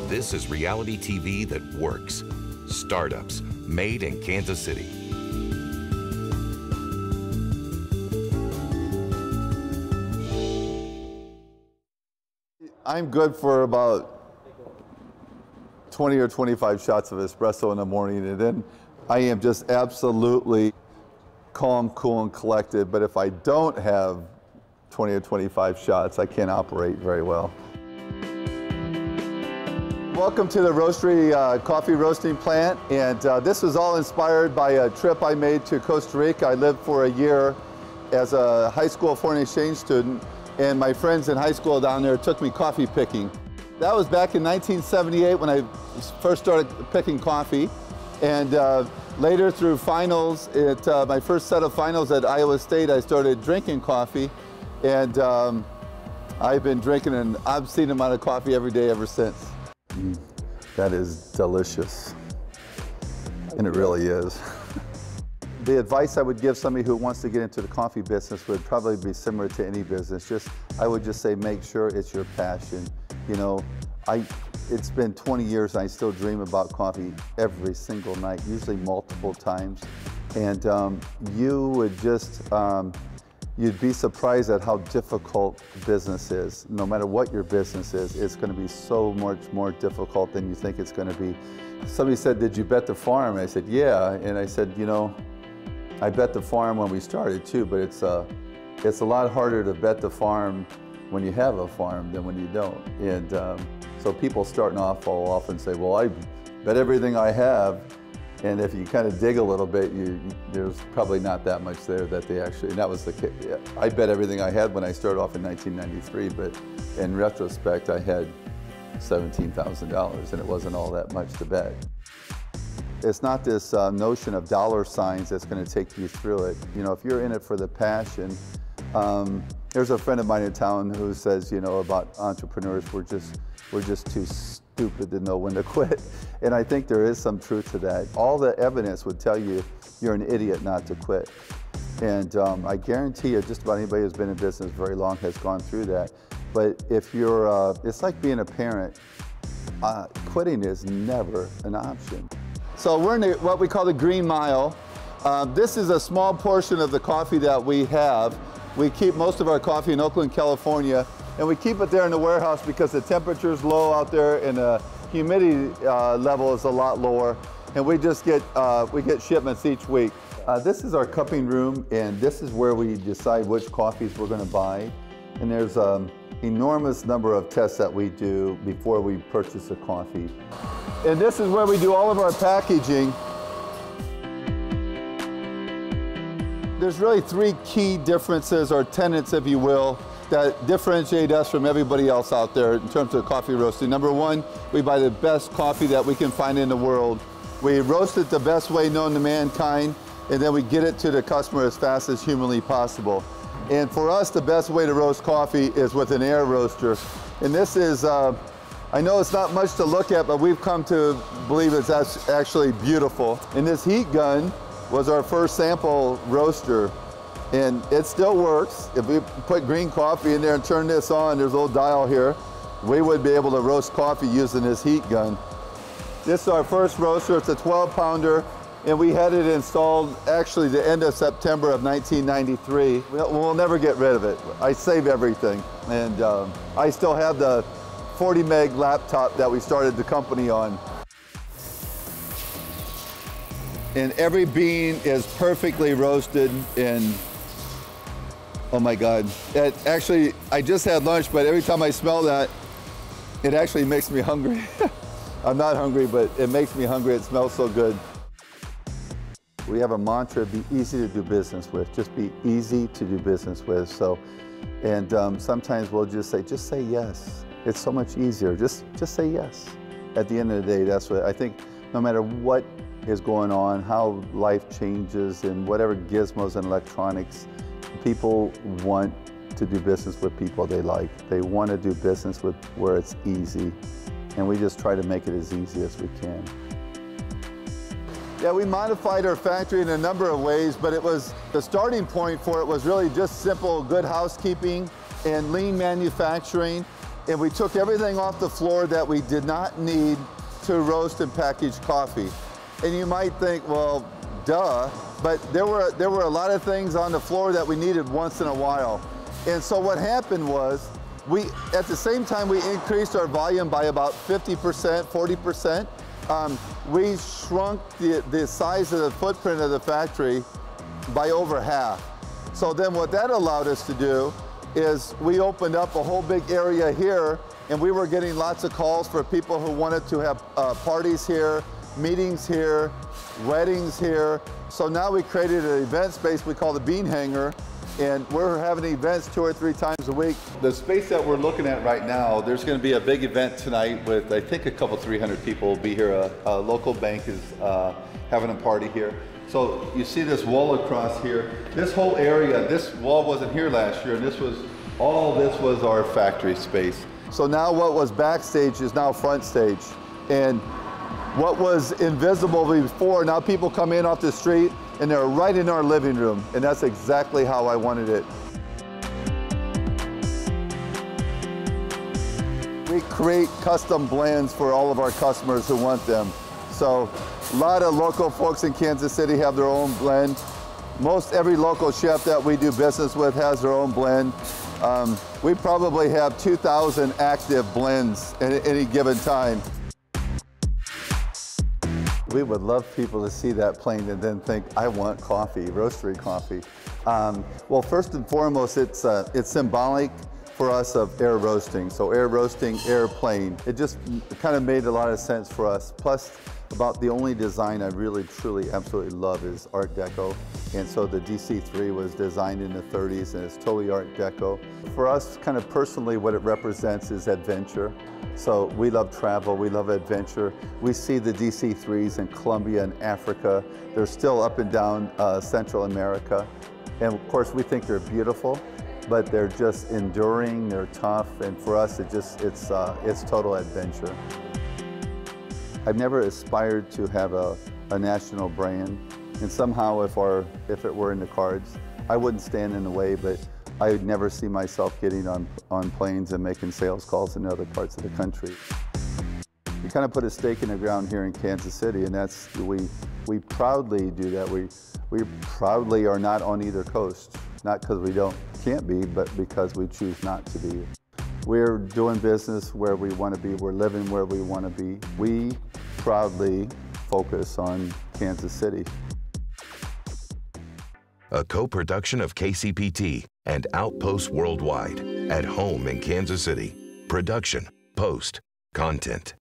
This is reality TV that works. Startups, made in Kansas City. I'm good for about 20 or 25 shots of espresso in the morning, and then I am just absolutely calm, cool, and collected. But if I don't have 20 or 25 shots, I can't operate very well. Welcome to the Roastery coffee roasting plant, and this was all inspired by a trip I made to Costa Rica. I lived for a year as a high school foreign exchange student, and my friends in high school down there took me coffee picking. That was back in 1978 when I first started picking coffee, and later through finals, my first set of finals at Iowa State, I started drinking coffee, and I've been drinking an obscene amount of coffee every day ever since. That is delicious, and it really is. The advice I would give somebody who wants to get into the coffee business would probably be similar to any business. I would just say make sure it's your passion. You know, it's been 20 years and I still dream about coffee every single night, usually multiple times. And you would just, you'd be surprised at how difficult business is. No matter what your business is, it's going to be so much more difficult than you think it's going to be. Somebody said, "Did you bet the farm?" And I said, "Yeah." And I said, "You know, I bet the farm when we started too, but it's a lot harder to bet the farm when you have a farm than when you don't." And so people starting off will often say, "Well, I bet everything I have." And if you kind of dig a little bit, there's probably not that much there that they actually, and that was the case. I bet everything I had when I started off in 1993, but in retrospect, I had $17,000 and it wasn't all that much to bet. It's not this notion of dollar signs that's going to take you through it. You know, if you're in it for the passion, there's a friend of mine in town who says, you know, about entrepreneurs, we're just too stupid to know when to quit. And I think there is some truth to that. All the evidence would tell you you're an idiot not to quit. And I guarantee you just about anybody who's been in business very long has gone through that. But if you're, it's like being a parent. Quitting is never an option. So we're in what we call the Green Mile. This is a small portion of the coffee that we have. We keep most of our coffee in Oakland, California, and we keep it there in the warehouse because the temperature's low out there and the humidity level is a lot lower, and we just get shipments each week. This is our cupping room, and this is where we decide which coffees we're going to buy. And there's an enormous number of tests that we do before we purchase a coffee. And this is where we do all of our packaging. There's really three key differences, or tenets, if you will, that differentiate us from everybody else out there in terms of coffee roasting. Number one, we buy the best coffee that we can find in the world. We roast it the best way known to mankind, and then we get it to the customer as fast as humanly possible. And for us, the best way to roast coffee is with an air roaster. And this is, I know it's not much to look at, but we've come to believe it's actually beautiful. And this heat gun was our first sample roaster, and it still works. If we put green coffee in there and turn this on, there's a little dial here, we would be able to roast coffee using this heat gun. This is our first roaster. It's a 12-pounder, and we had it installed actually the end of September of 1993. We'll never get rid of it. I save everything, and I still have the 40 meg laptop that we started the company on. And every bean is perfectly roasted, and oh my God. Actually, I just had lunch, but every time I smell that, it actually makes me hungry. I'm not hungry, but it makes me hungry. It smells so good. We have a mantra: be easy to do business with. Just be easy to do business with. So, and sometimes we'll just say yes. It's so much easier. Just say yes. At the end of the day, that's what I think. No matter what is going on, how life changes, and whatever gizmos and electronics, people want to do business with people they like. They want to do business with where it's easy, and we just try to make it as easy as we can. Yeah, we modified our factory in a number of ways, but it was, the starting point for it was really just simple good housekeeping and lean manufacturing. and we took everything off the floor that we did not need to roast and package coffee. And you might think, well, duh, but there were a lot of things on the floor that we needed once in a while. And so what happened was, at the same time we increased our volume by about 50%, 40%, we shrunk the size of the footprint of the factory by over half. So then what that allowed us to do is we opened up a whole big area here, and we were getting lots of calls for people who wanted to have parties here, meetings here, weddings here. So now we created an event space we call the Bean Hanger, and we're having events 2 or 3 times a week. The space that we're looking at right now, there's going to be a big event tonight with, I think, 300 people will be here. A local bank is having a party here. So you see this wall across here. This whole area, this wall wasn't here last year, and all this was our factory space. So now what was backstage is now front stage. And what was invisible before, now people come in off the street and they're right in our living room. And that's exactly how I wanted it. We create custom blends for all of our customers who want them. So a lot of local folks in Kansas City have their own blend. Most every local chef that we do business with has their own blend. We probably have 2,000 active blends at any given time. We would love people to see that plane and then think, I want coffee, roastery coffee. Well, first and foremost, it's symbolic for us of air roasting. So air roasting, airplane. It just kind of made a lot of sense for us. Plus, about the only design I really, truly, absolutely love is Art Deco. And so the DC3 was designed in the 30s and it's totally Art Deco. For us, kind of personally, what it represents is adventure. So we love travel, we love adventure. We see the DC3s in Colombia and Africa. They're still up and down Central America. And of course, we think they're beautiful, but they're just enduring, they're tough. And for us, it's total adventure. I've never aspired to have a national brand, and somehow if it were in the cards, I wouldn't stand in the way, but I would never see myself getting on planes and making sales calls in other parts of the country. We kind of put a stake in the ground here in Kansas City, and that's, we proudly do that. We proudly are not on either coast, not because we can't be, but because we choose not to be. We're doing business where we want to be. We're living where we want to be. We proudly focus on Kansas City. A co-production of KCPT and Outpost Worldwide. At home in Kansas City. Production, post, content.